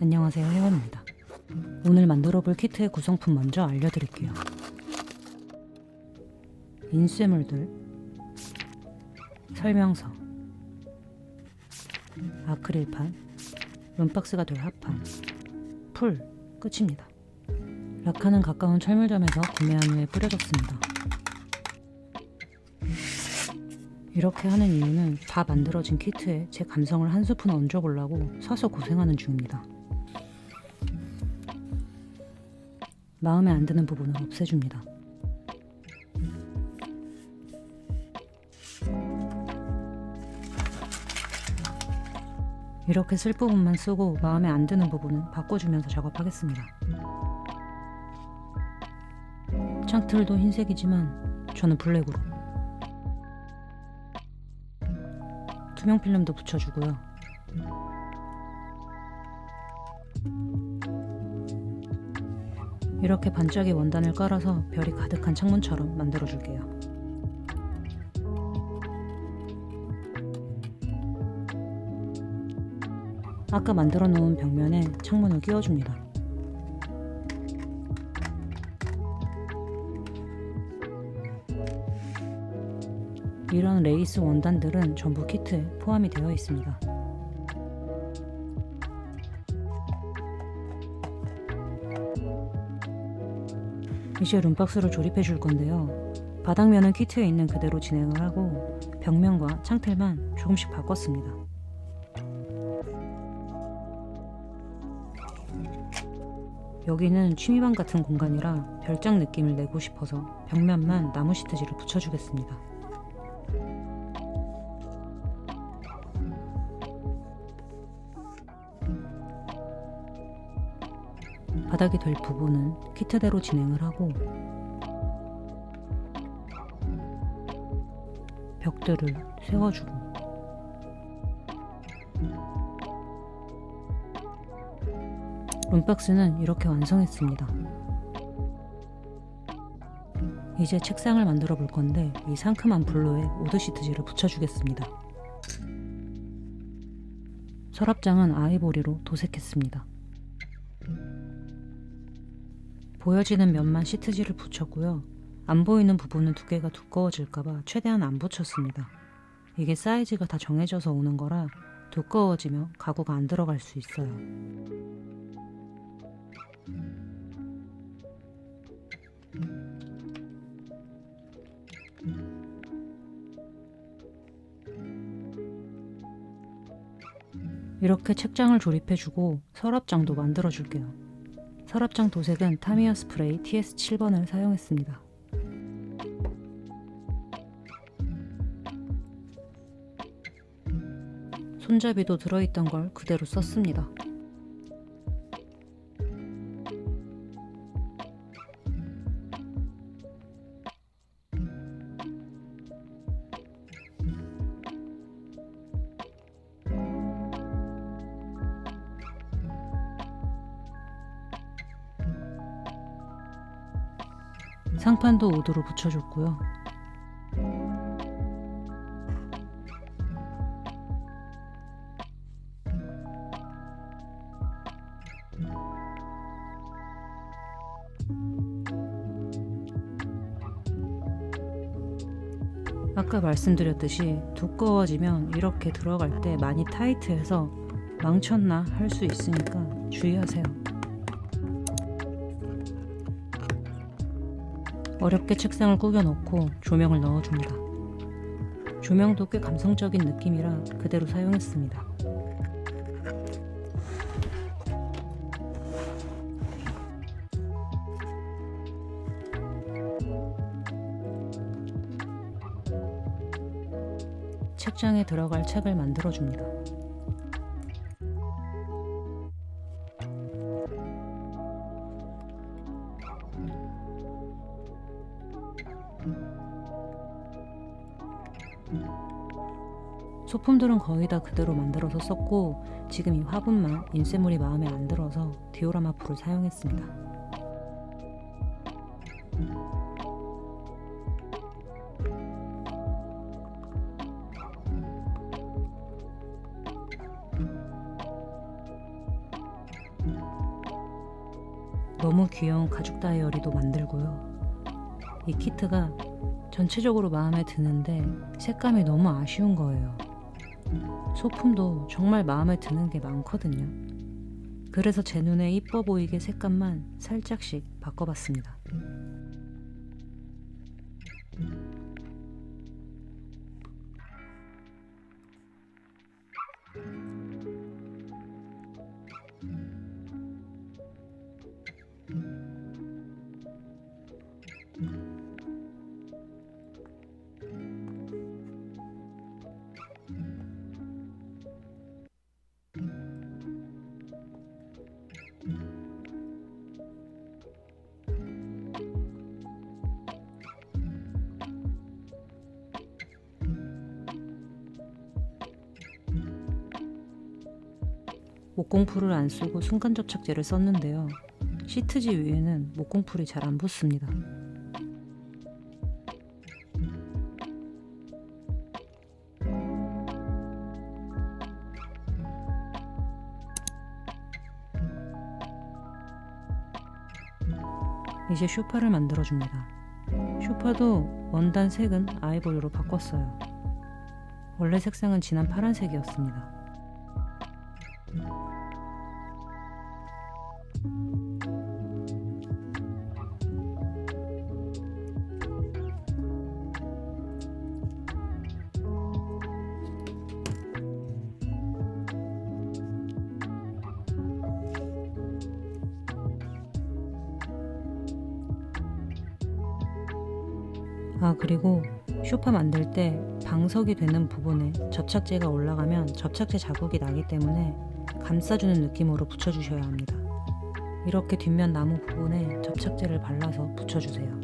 안녕하세요, 혜원입니다. 오늘 만들어볼 키트의 구성품 먼저 알려드릴게요. 인쇄물들, 설명서, 아크릴판, 룸박스가 될 합판, 풀, 끝입니다. 라카는 가까운 철물점에서 구매한 후에 뿌려줬습니다. 이렇게 하는 이유는 다 만들어진 키트에 제 감성을 한 스푼 얹어보려고 사서 고생하는 중입니다. 마음에 안 드는 부분은 없애줍니다. 이렇게 쓸 부분만 쓰고 마음에 안 드는 부분은 바꿔주면서 작업하겠습니다. 창틀도 흰색이지만 저는 블랙으로, 투명 필름도 붙여주고요. 이렇게 반짝이 원단을 깔아서 별이 가득한 창문처럼 만들어줄게요. 아까 만들어 놓은 벽면에 창문을 끼워줍니다. 이런 레이스 원단들은 전부 키트에 포함이 되어 있습니다. 이제 룸박스를 조립해 줄 건데요. 바닥면은 키트에 있는 그대로 진행을 하고 벽면과 창틀만 조금씩 바꿨습니다. 여기는 취미방 같은 공간이라 별장 느낌을 내고 싶어서 벽면만 나무 시트지를 붙여주겠습니다. 바닥이 될 부분은 키트대로 진행을 하고 벽들을 세워주고 룸박스는 이렇게 완성했습니다. 이제 책상을 만들어 볼 건데 이 상큼한 블루에 우드 시트지를 붙여주겠습니다. 서랍장은 아이보리로 도색했습니다. 보여지는 면만 시트지를 붙였고요. 안 보이는 부분은 두께가 두꺼워질까봐 최대한 안 붙였습니다. 이게 사이즈가 다 정해져서 오는 거라 두꺼워지면 가구가 안 들어갈 수 있어요. 이렇게 책장을 조립해주고 서랍장도 만들어줄게요. 서랍장 도색은 타미야 스프레이 TS7번을 사용했습니다. 손잡이도 들어있던 걸 그대로 썼습니다. 상판도 우드로 붙여줬고요. 아까 말씀드렸듯이 두꺼워지면 이렇게 들어갈 때 많이 타이트해서 망쳤나 할 수 있으니까 주의하세요. 어렵게 책상을 꾸겨 넣고 조명을 넣어줍니다. 조명도 꽤 감성적인 느낌이라 그대로 사용했습니다. 책장에 들어갈 책을 만들어줍니다. 소품들은 거의 다 그대로 만들어서 썼고 지금 이 화분만 인쇄물이 마음에 안 들어서 디오라마 풀을 사용했습니다. 너무 귀여운 가죽 다이어리도 만들고요. 이 키트가 전체적으로 마음에 드는데 색감이 너무 아쉬운 거예요. 소품도 정말 마음에 드는 게 많거든요. 그래서 제 눈에 이뻐 보이게 색감만 살짝씩 바꿔봤습니다. 목공풀을 안 쓰고 순간 접착제를 썼는데요. 시트지 위에는 목공풀이 잘 안 붙습니다. 이제 쇼파를 만들어줍니다. 쇼파도 원단 색은 아이보리로 바꿨어요. 원래 색상은 진한 파란색이었습니다. 그리고 쇼파 만들 때 방석이 되는 부분에 접착제가 올라가면 접착제 자국이 나기 때문에 감싸주는 느낌으로 붙여주셔야 합니다. 이렇게 뒷면 나무 부분에 접착제를 발라서 붙여주세요.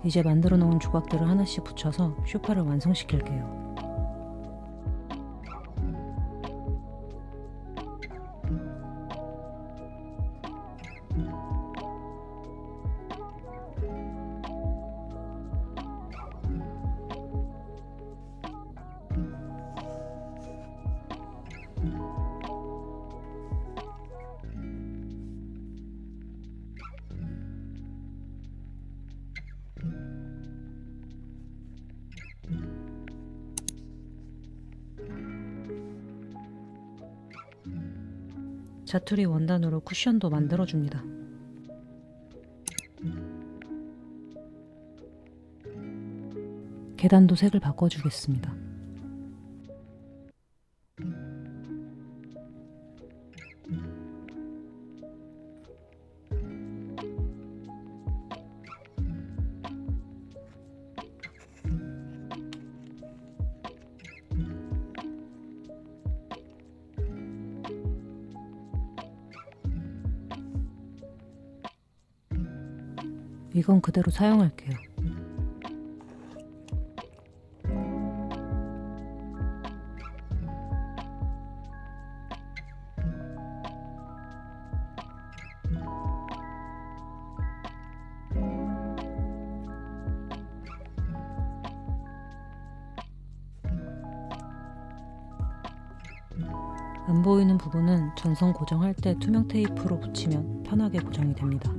이제 만들어 놓은 조각들을 하나씩 붙여서 쇼파를 완성시킬게요. 자투리 원단으로 쿠션도 만들어줍니다. 계단도 색을 바꿔주겠습니다. 이건 그대로 사용할게요. 안 보이는 부분은 전선 고정할 때 투명 테이프로 붙이면 편하게 고정이 됩니다.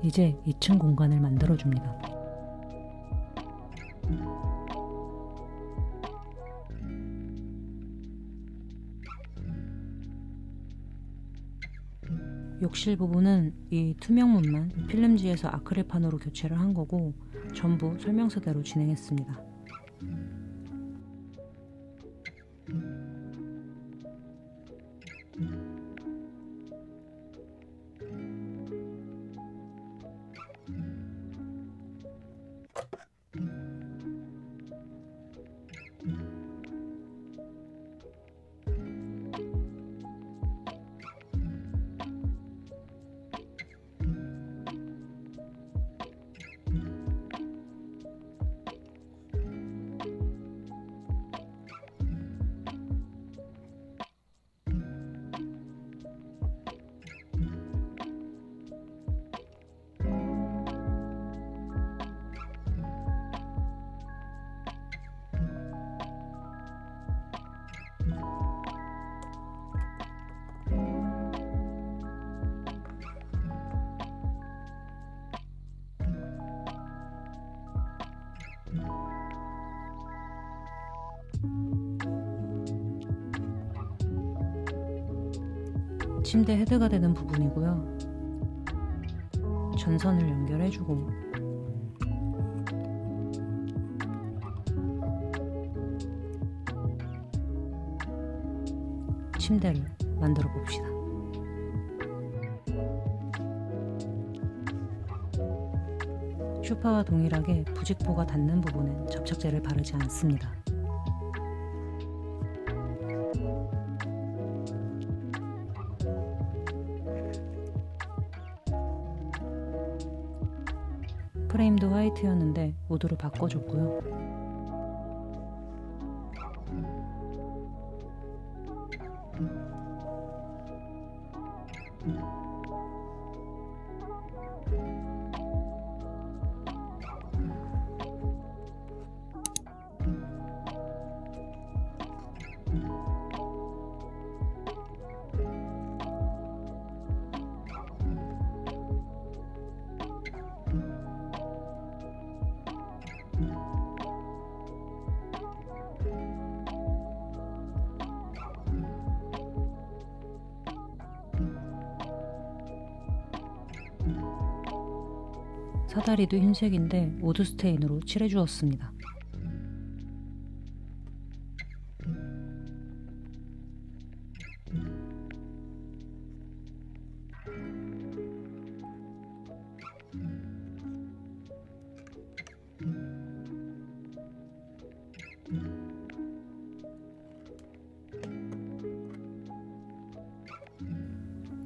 이제 2층 공간을 만들어줍니다. 욕실 부분은 이 투명문만 필름지에서 아크릴판으로 교체를 한 거고 전부 설명서대로 진행했습니다. 침대 헤드가 되는 부분이고요. 전선을 연결해주고 침대를 만들어 봅시다. 쇼파와 동일하게 부직포가 닿는 부분엔 접착제를 바르지 않습니다. 프레임도 화이트였는데 우드로 바꿔줬고요. 사다리도 흰색인데 우드 스테인으로 칠해주었습니다.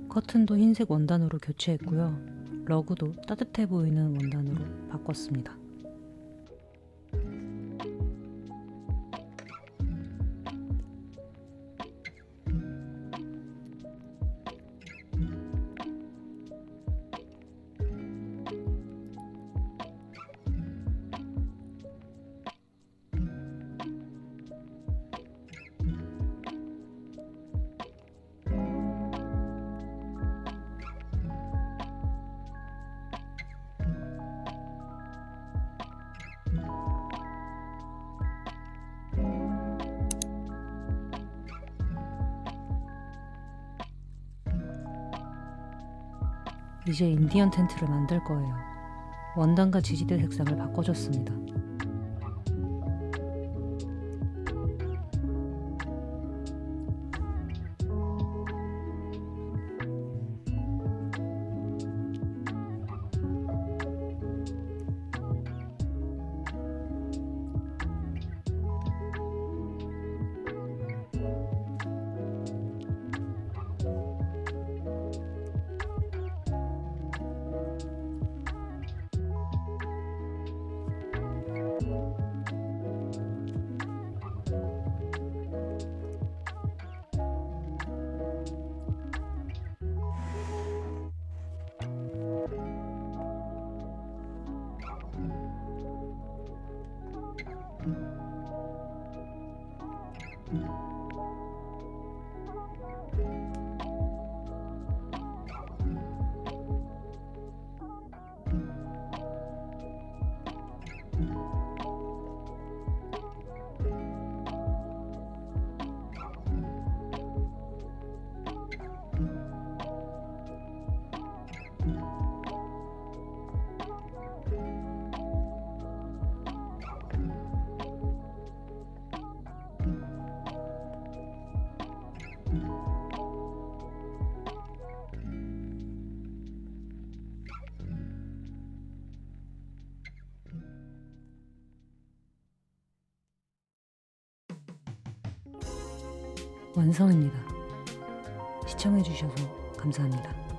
커튼도 흰색 원단으로 교체했고요. 러그도 따뜻해 보이는 원단으로 바꿨습니다. 이제 인디언 텐트를 만들 거예요. 원단과 지지대 색상을 바꿔줬습니다. 완성입니다. 시청해주셔서 감사합니다.